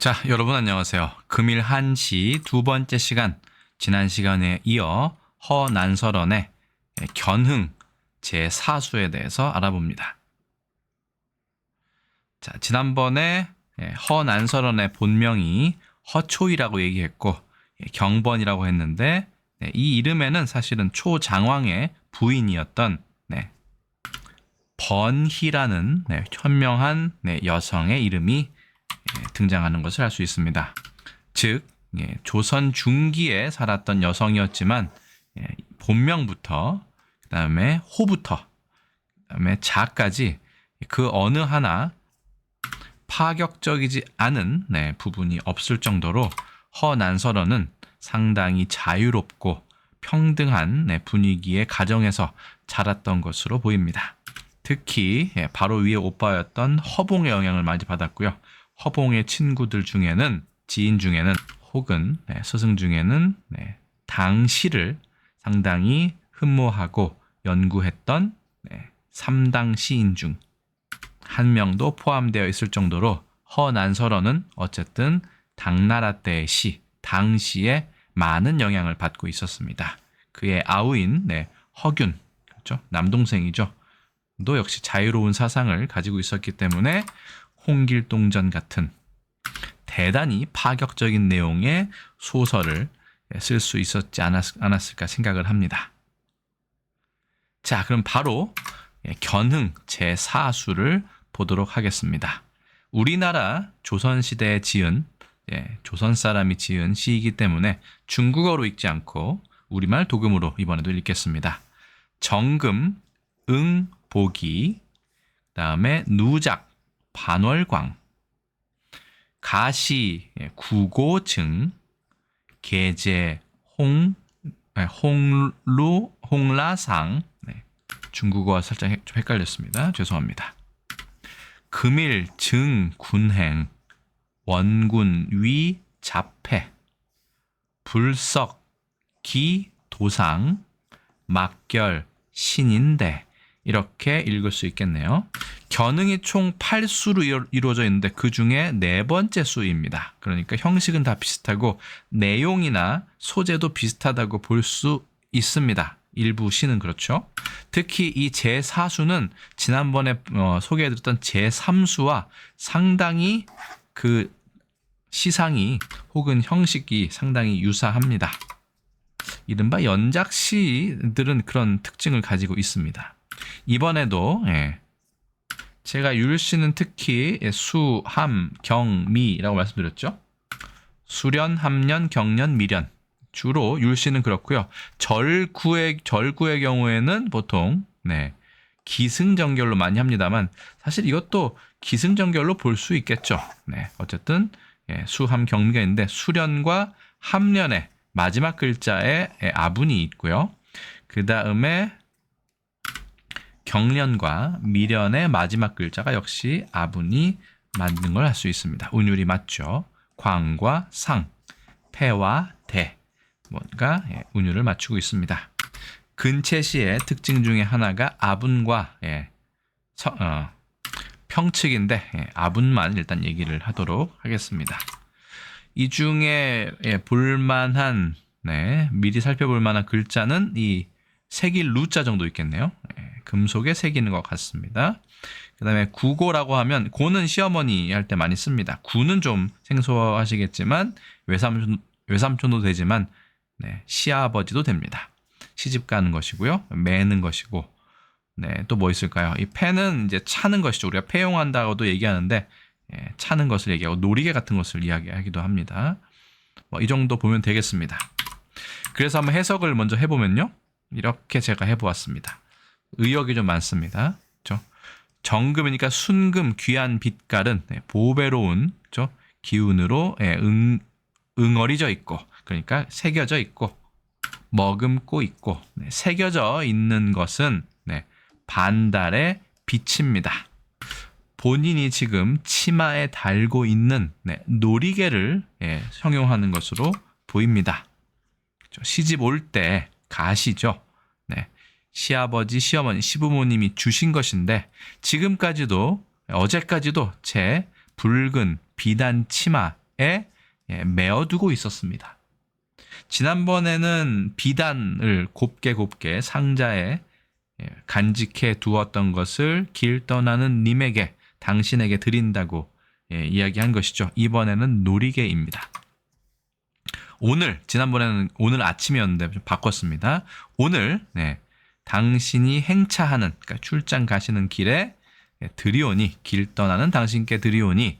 자, 여러분 안녕하세요. 금일 1시 두 번째 시간, 지난 시간에 이어 허난설언의 견흥 제4수에 대해서 알아봅니다. 자, 지난번에 허난설언의 본명이 허초이라고 얘기했고 경번이라고 했는데 이 이름에는 사실은 초장왕의 부인이었던 번희라는 현명한 여성의 이름이 등장하는 것을 알 수 있습니다. 즉 조선 중기에 살았던 여성이었지만 본명부터 그다음에 호부터 그다음에 자까지 그 어느 하나 파격적이지 않은 부분이 없을 정도로 허난설언은 상당히 자유롭고 평등한 분위기의 가정에서 자랐던 것으로 보입니다. 특히 바로 위에 오빠였던 허봉의 영향을 많이 받았고요. 허봉의 친구들 중에는, 지인 중에는 혹은 스승 중에는 당시를 상당히 흠모하고 연구했던 3당 시인 중 한 명도 포함되어 있을 정도로 허난설언은 어쨌든 당나라 때의 시, 당시에 많은 영향을 받고 있었습니다. 그의 아우인 허균, 그렇죠? 남동생이죠. 도 역시 자유로운 사상을 가지고 있었기 때문에 홍길동전 같은 대단히 파격적인 내용의 소설을 쓸 수 있었지 않았을까 생각을 합니다. 자, 그럼 바로 견흥 제4수를 보도록 하겠습니다. 우리나라 조선시대에 지은, 조선 사람이 지은 시이기 때문에 중국어로 읽지 않고 우리말 도금으로 이번에도 읽겠습니다. 정금, 응, 보기, 그 다음에 누작, 반월광, 가시, 구고증, 계제, 홍루, 홍라상, 중국어와 살짝 좀 헷갈렸습니다. 죄송합니다. 금일, 증, 군행, 원군, 위, 자패, 불석, 기, 도상, 막결, 신인대, 이렇게 읽을 수 있겠네요. 견흥이 총 8수로 이루어져 있는데 그 중에 네 번째 수입니다. 그러니까 형식은 다 비슷하고 내용이나 소재도 비슷하다고 볼 수 있습니다. 일부 시는 그렇죠. 특히 이 제4수는 지난번에 소개해드렸던 제3수와 상당히 그 시상이 혹은 형식이 상당히 유사합니다. 이른바 연작시들은 그런 특징을 가지고 있습니다. 이번에도 제가 율시는 특히 수, 함, 경, 미라고 말씀드렸죠. 수련, 함련, 경련, 미련. 주로 율시는 그렇고요. 절구의 경우에는 보통 기승전결로 많이 합니다만 사실 이것도 기승전결로 볼 수 있겠죠. 어쨌든 수, 함, 경미가 있는데 수련과 함련의 마지막 글자에 아분이 있고요. 그 다음에 경련과 미련의 마지막 글자가 역시 아분이 맞는 걸 알 수 있습니다. 운율이 맞죠. 광과 상, 패와 대, 뭔가 운율을 맞추고 있습니다. 근체시의 특징 중에 하나가 아분과 평측인데 아분만 일단 얘기를 하도록 하겠습니다. 이 중에 볼만한 미리 살펴볼 만한 글자는 이 색일 루자 정도 있겠네요. 금속에 새기는 것 같습니다. 그 다음에 구고라고 하면 고는 시어머니 할 때 많이 씁니다. 구는 좀 생소하시겠지만 외삼촌도 되지만 시아버지도 됩니다. 시집 가는 것이고요. 매는 것이고 또 뭐 있을까요? 이 패는 이제 차는 것이죠. 우리가 패용한다고도 얘기하는데 차는 것을 얘기하고 놀이개 같은 것을 이야기하기도 합니다. 이 정도 보면 되겠습니다. 그래서 한번 해석을 먼저 해보면요. 이렇게 제가 해보았습니다. 의역이 좀 많습니다. 그렇죠? 정금이니까 순금, 귀한 빛깔은 보배로운 기운으로 응어리져 있고, 그러니까 새겨져 있고, 머금고 있고, 새겨져 있는 것은 반달의 빛입니다. 본인이 지금 치마에 달고 있는 놀이개를 형용하는 것으로 보입니다. 시집 올 때 가시죠. 시아버지, 시어머니, 시부모님이 주신 것인데 지금까지도 어제까지도 제 붉은 비단 치마에 메어두고 있었습니다. 지난번에는 비단을 곱게 상자에 간직해 두었던 것을 길 떠나는 님에게 당신에게 드린다고 이야기한 것이죠. 이번에는 놀이개입니다. 지난번에는 오늘 아침이었는데 좀 바꿨습니다. 오늘 당신이 행차하는, 그러니까 출장 가시는 길에 드리오니, 길 떠나는 당신께 드리오니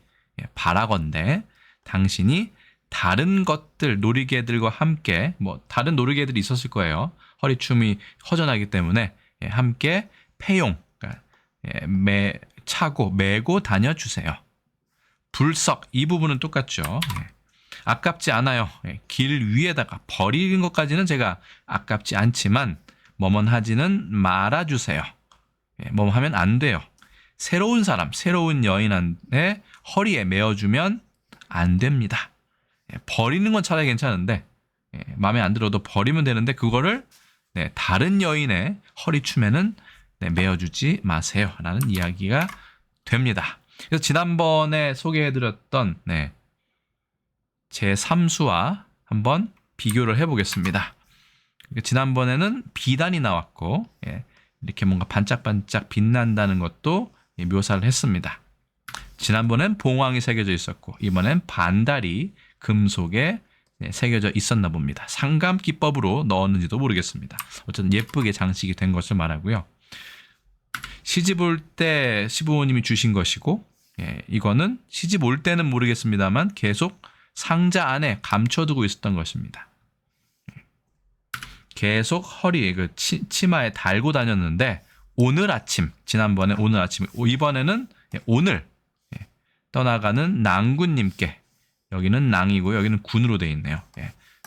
바라건대 당신이 다른 것들, 놀이개들과 함께, 다른 놀이개들이 있었을 거예요. 허리춤이 허전하기 때문에 함께 폐용, 그러니까 메고 다녀주세요. 불석, 이 부분은 똑같죠. 아깝지 않아요. 길 위에다가 버리는 것까지는 제가 아깝지 않지만 하지는 말아주세요. 하면 안 돼요. 새로운 사람, 새로운 여인한테 허리에 메어주면 안 됩니다. 버리는 건 차라리 괜찮은데 마음에 안 들어도 버리면 되는데 그거를 다른 여인의 허리춤에는 메어주지 마세요 라는 이야기가 됩니다. 그래서 지난번에 소개해드렸던 제3수와 한번 비교를 해보겠습니다. 지난번에는 비단이 나왔고 이렇게 뭔가 반짝반짝 빛난다는 것도 묘사를 했습니다. 지난번엔 봉황이 새겨져 있었고 이번엔 반달이 금속에 새겨져 있었나 봅니다. 상감 기법으로 넣었는지도 모르겠습니다. 어쨌든 예쁘게 장식이 된 것을 말하고요. 시집 올 때 시부모님이 주신 것이고 이거는 시집 올 때는 모르겠습니다만 계속 상자 안에 감춰두고 있었던 것입니다. 계속 허리에 치마에 달고 다녔는데 지난번에 오늘 아침, 이번에는 오늘 떠나가는 낭군님께, 여기는 낭이고요. 여기는 군으로 되어 있네요.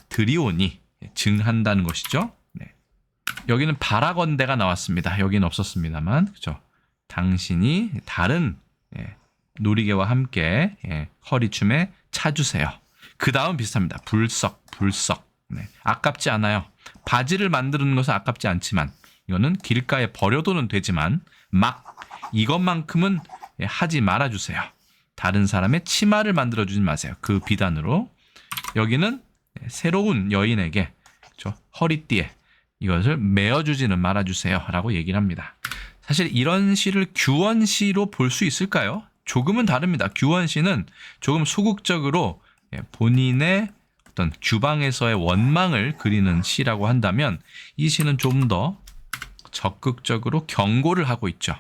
드리오니 증한다는 것이죠. 여기는 바라건대가 나왔습니다. 여기는 없었습니다만, 그렇죠. 당신이 다른 놀이개와 함께 허리춤에 차주세요. 그 다음 비슷합니다. 불석. 아깝지 않아요. 바지를 만드는 것은 아깝지 않지만 이거는 길가에 버려둬는 되지만 이것만큼은 하지 말아주세요. 다른 사람의 치마를 만들어주지 마세요. 그 비단으로. 여기는 새로운 여인에게 허리띠에 이것을 메어주지는 말아주세요 라고 얘기를 합니다. 사실 이런 시를 규원시로 볼 수 있을까요? 조금은 다릅니다. 규원시는 조금 소극적으로 본인의 어떤 규방에서의 원망을 그리는 시라고 한다면 이 시는 좀 더 적극적으로 경고를 하고 있죠.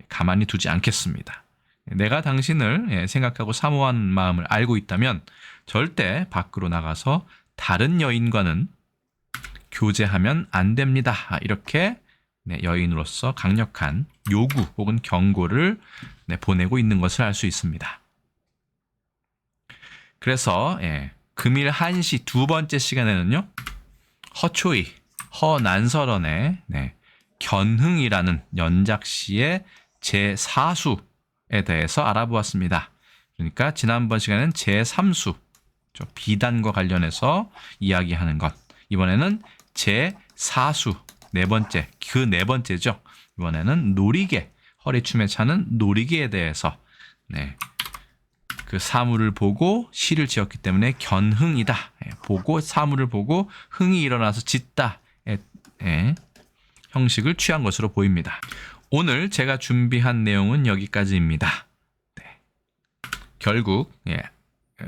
가만히 두지 않겠습니다. 내가 당신을 생각하고 사모한 마음을 알고 있다면 절대 밖으로 나가서 다른 여인과는 교제하면 안 됩니다. 이렇게 여인으로서 강력한 요구 혹은 경고를 보내고 있는 것을 알 수 있습니다. 그래서 금일 1시 두 번째 시간에는요. 허초이, 허난설원의 견흥이라는 연작시의 제4수에 대해서 알아보았습니다. 그러니까 지난번 시간에는 제3수, 비단과 관련해서 이야기하는 것. 이번에는 제4수, 네 번째죠. 이번에는 놀이개, 허리춤에 차는 놀이개에 대해서 그 사물을 보고 시를 지었기 때문에 견흥이다. 보고 사물을 보고 흥이 일어나서 짓다. 형식을 취한 것으로 보입니다. 오늘 제가 준비한 내용은 여기까지입니다. 결국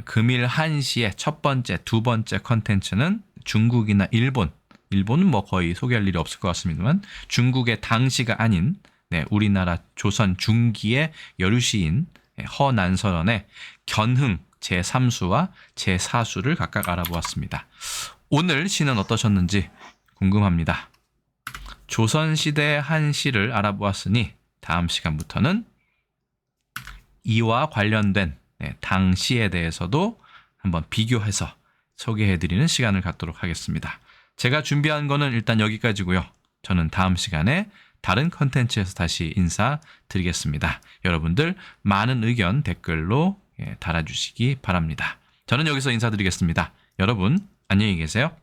금일 1시의 첫 번째, 두 번째 컨텐츠는 중국이나 일본은 거의 소개할 일이 없을 것 같습니다만 중국의 당시가 아닌 우리나라 조선 중기의 여류시인 허난설원의 견흥 제3수와 제4수를 각각 알아보았습니다. 오늘 시는 어떠셨는지 궁금합니다. 조선시대 한 시를 알아보았으니 다음 시간부터는 이와 관련된 당시에 대해서도 한번 비교해서 소개해드리는 시간을 갖도록 하겠습니다. 제가 준비한 거는 일단 여기까지고요. 저는 다음 시간에 다른 컨텐츠에서 다시 인사드리겠습니다. 여러분들 많은 의견 댓글로 달아주시기 바랍니다. 저는 여기서 인사드리겠습니다. 여러분 안녕히 계세요.